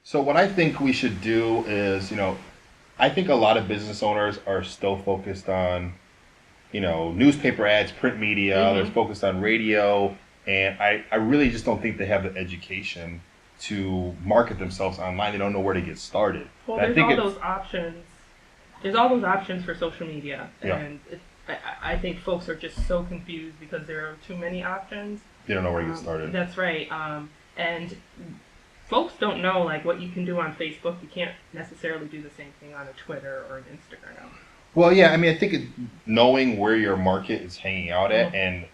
So what I think we should do is, I think a lot of business owners are still focused on, newspaper ads, print media. They're Mm-hmm. focused on radio, and I really just don't think they have the education to market themselves online. They don't know where to get started. Well, And I there's think all it's those options. There's all those options for social media, yeah, and I think folks are just so confused because there are too many options. they don't know where to get started. That's right. And folks don't know like what you can do on Facebook. You can't necessarily do the same thing on a Twitter or an Instagram. Well, yeah, I mean, I think knowing where your market is hanging out at, Mm-hmm.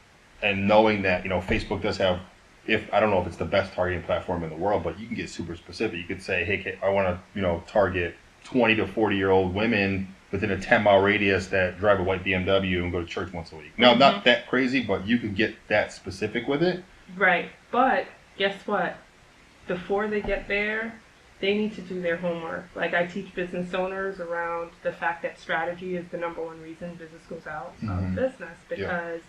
and knowing that Facebook does have, if I don't know if it's the best targeting platform in the world, but you can get super specific. You could say, hey, I want to target 20 to 40-year-old women within a 10-mile radius that drive a white BMW and go to church once a week. Now, Mm-hmm. not that crazy, but you can get that specific with it. Right. But guess what? Before they get there, they need to do their homework. Like I teach business owners around the fact that strategy is the number one reason business goes out of Mm-hmm. business Yeah. because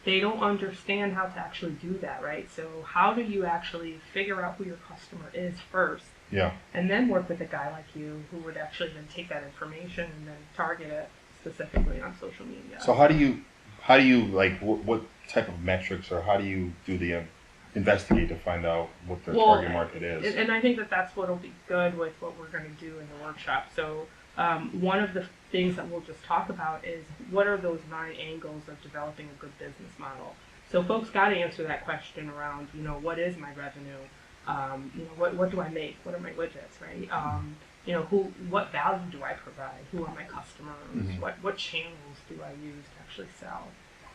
they don't understand how to actually do that, right? So how do you actually figure out who your customer is first Yeah. and then work with a guy like you who would actually then take that information and then target it specifically on social media. So how do you like what type of metrics, or how do you do the investigate to find out what their Well, target market is? and I think that that's what'll be good with what we're going to do in the workshop. So one of the things that we'll just talk about is what are those 9 angles of developing a good business model. So folks got to answer that question around, what is my revenue? What do I make? What are my widgets, right? What value do I provide? Who are my customers? Mhm. What channels do I use to actually sell?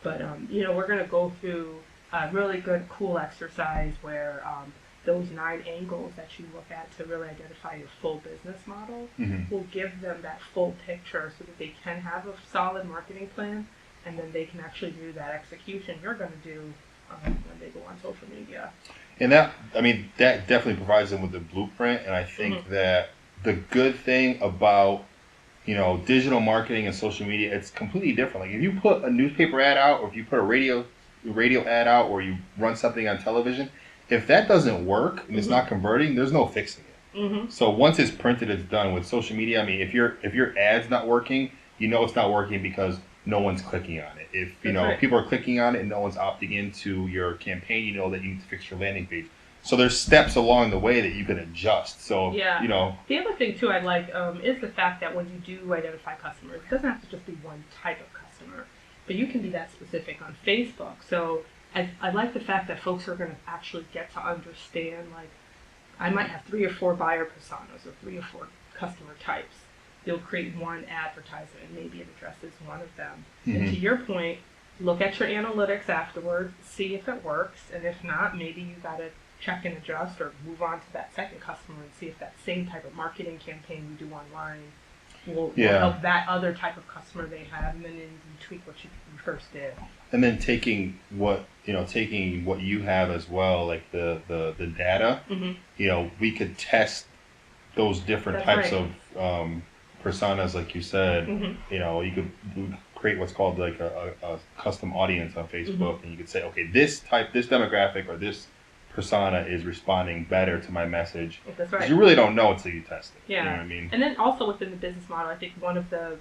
But we're going to go through a really good, cool exercise where those 9 angles that you look at to really identify your full business model Mhm. will give them that full picture so that they can have a solid marketing plan and then they can actually do that execution you're going to do when they go on social media. And that definitely provides them with the blueprint. And I think Mm-hmm. that the good thing about digital marketing and social media, it's completely different. Like if you put a newspaper ad out, or if you put a radio ad out, or you run something on television, if that doesn't work and it's Mm-hmm. not converting, there's no fixing it. Mm-hmm. So once it's printed, it's done. With social media, I mean, if your ad's not working, it's not working because no one's clicking on it. If That's right. people are clicking on it and no one's opting into your campaign, you know that you need to fix your landing page. So there's steps along the way that you can adjust. So Yeah. The other thing too I like is the fact that when you do identify customers, it doesn't have to just be one type of customer, but you can be that specific on Facebook. So I like the fact that folks are going to actually get to understand, like, I might have 3 or 4 buyer personas or 3 or 4 customer types. You'll create one advertisement and maybe it addresses one of them. And to Mhm. your point, look at your analytics afterwards, see if it works, and if not, maybe you got to check and adjust or move on to that second customer and see if that same type of marketing campaign you do online will Yeah. help that other type of customer they have, and then you tweak what you first did. And then taking what you have as well, like the data, Mm-hmm. we could test those different That's types right. of personas, like you said. Mm-hmm. You could create what's called like a custom audience on Mm-hmm. Facebook, and you could say, okay, this demographic, or this persona is responding better to my message. That's Because right. you really don't know until you test it. You know what Yeah. I mean? And then also within the business model, I think one of the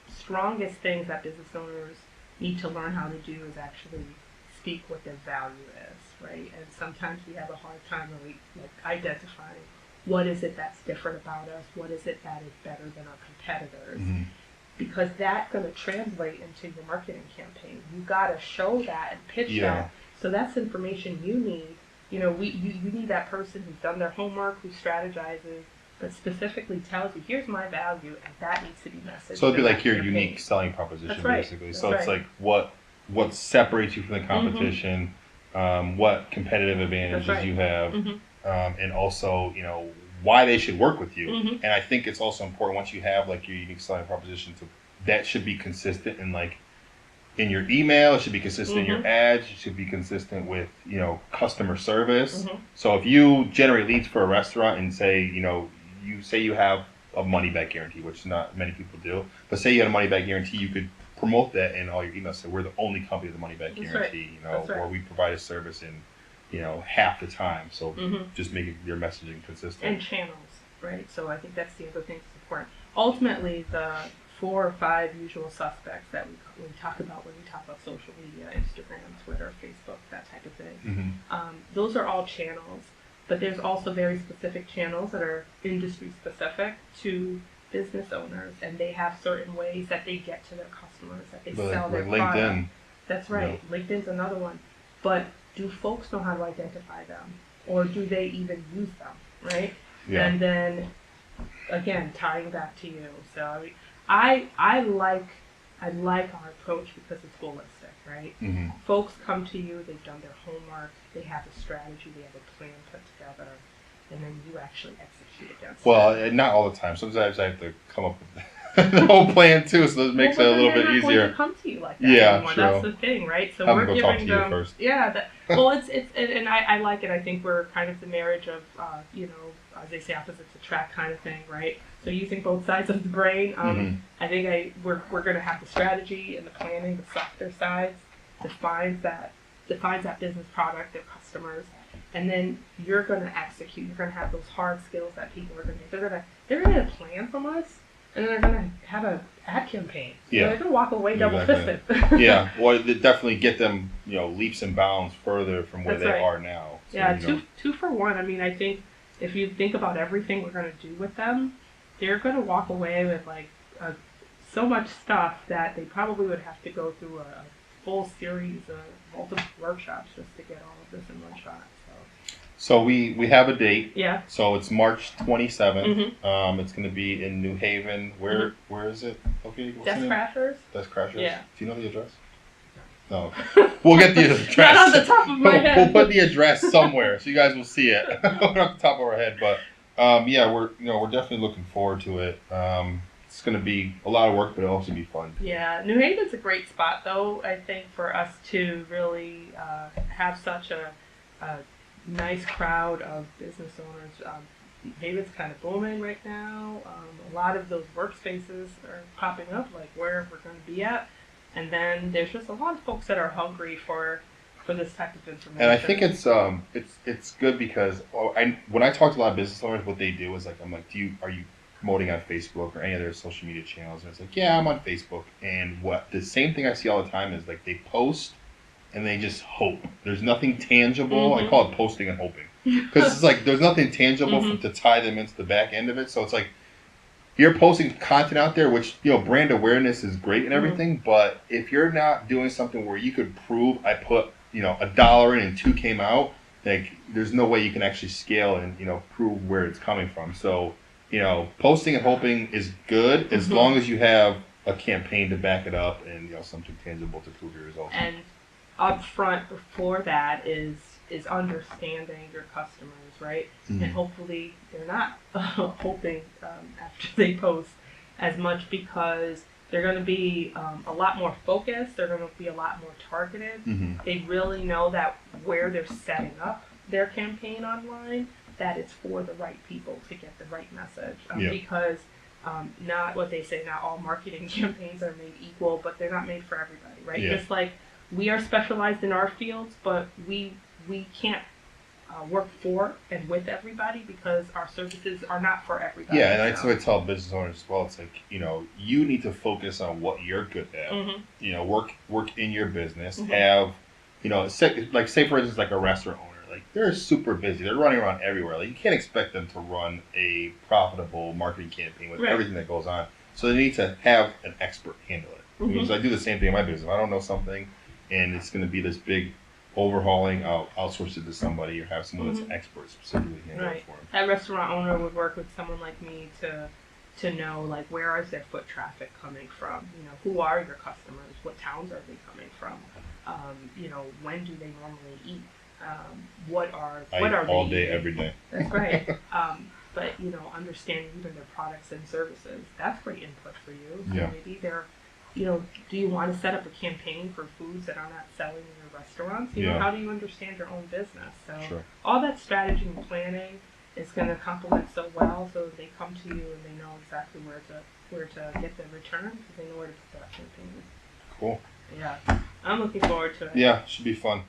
strongest things that business owners need to learn how to do is actually speak what their value is, right? And sometimes we have a hard time really like identifying what is it that's different about us, what is it that is better than our competitors, Hmm. because that's going to translate into your marketing campaign. You got to show that and pitch Yeah. that. So that's information you need. You need that person who's done their homework, who strategizes, but specifically tells you, here's my value, and that needs to be messaged. So it'd be in like that your campaign. unique selling proposition, That's right. basically. That's So it's right. like what separates you from the competition, what competitive advantages right. you have, Mm-hmm. and also why they should work with you. Mm-hmm. And I think it's also important, once you have like your unique selling proposition, that should be consistent in your email. It should be consistent in your Mm-hmm. ads. It should be consistent with customer service. Mm-hmm. So if you generate leads for a restaurant and say you have a money back guarantee, which not many people do, but say you had a money back guarantee, you could promote that in all your emails. So we're the only company with a money back That's guarantee, right. That's right. or we provide a service in half the time. So Mm-hmm. just making your messaging consistent. And channels. right? So I think that's the other thing that's important. Ultimately, the 4 or 5 usual suspects that we talk about when we talk about social media, Instagram, Twitter, Facebook, that type of thing. Those are all channels, but there's also very specific channels that are industry specific to business owners, and they have certain ways that they get to their customers, that they sell their like product. LinkedIn. That's right. LinkedIn's another one. But do folks know how to identify them, or do they even use them, right? Yeah. And then, again, tying back to you. So I like our approach because it's holistic, right? Folks come to you, they've done their homework, they have a strategy, they have a plan put together, and then you actually execute against it. Not all the time. Sometimes I have to come up with the whole plan too, so this makes it a little bit They're not easier. going to come to you like that Yeah, anymore. true. That's the thing, right? So Have we're them go giving talk to you them first. Yeah. Well, and I like it. I think we're kind of the marriage of as they say, opposites attract kind of thing, right? So using both sides of the brain. I think we're going to have the strategy and the planning, the softer sides defines that business product, their customers, and then you're going to execute. You're going to have those hard skills that people are going to. They're going to plan from us, and then they're going to have an ad campaign. Yeah, they're going to walk away double fisted. Yeah, well, it definitely get them leaps and bounds further from where they are now. So, yeah, two for one. I mean, I think if you think about everything we're going to do with them, they're going to walk away with so much stuff that they probably would have to go through a full series of multiple workshops just to get all of this in one shot. So we have a date. Yeah. So it's March 27th. It's going to be in New Haven. Where is it? Okay. Desk Crashers. Desk Crashers. Yeah. Do you know the address? No. Okay. We'll get the address. Not on the top of my head. We'll put the address somewhere so you guys will see it. Not off the top of our head, but yeah, we're definitely looking forward to it. It's going to be a lot of work, but it'll also be fun. Yeah, New Haven's a great spot, though. I think for us to really have such a nice crowd of business owners. New Haven's kind of booming right now. A lot of those workspaces are popping up, like where we're going to be at, and then there's just a lot of folks that are hungry for this type of information. And I think it's good because when I talk to a lot of business owners, what they do is I'm like, are you promoting on Facebook or any other social media channels? And it's like, yeah, I'm on Facebook. And the same thing I see all the time is like they post and they just hope. There's nothing tangible. I call it posting and hoping because it's like there's nothing tangible to tie them into the back end of it. So it's like you're posting content out there, which brand awareness is great and everything, but if you're not doing something where you could prove I put $1 in and 2 came out, like there's no way you can actually scale and prove where it's coming from. So posting and hoping is good as long as you have a campaign to back it up and something tangible to prove your results. And up front before that is understanding your customers, right? And hopefully they're not hoping after they post as much because they're going to be a lot more focused. They're going to be a lot more targeted. They really know that where they're setting up their campaign online, that it's for the right people to get the right message. Because not what they say, not all marketing campaigns are made equal, but they're not made for everybody, right? Yeah. Just like we are specialized in our fields, but we can't work for and with everybody because our services are not for everybody. Yeah, and that's what I tell business owners as well. It's like, you need to focus on what you're good at. Work in your business. Have, say for instance, like a restaurant owner. Like they're super busy. They're running around everywhere. Like you can't expect them to run a profitable marketing campaign with everything that goes on. So they need to have an expert handle it. Because I do the same thing in my business. If I don't know something and it's going to be this big overhauling, I'll outsource it to somebody or have someone that's an expert specifically handle it for them. That restaurant owner would work with someone like me to know like where is their foot traffic coming from? Who are your customers? What towns are they coming from? When do they normally eat? What are all they day, eating? every day. That's right. But understanding even their products and services, that's great input for you. So maybe they're, do you want to set up a campaign for foods that are not selling in your restaurants? How do you understand your own business? So all that strategy and planning is going to complement so well, so they come to you and they know exactly where to get the return because they know where to put that campaign. Cool. Yeah, I'm looking forward to it. Yeah, should be fun.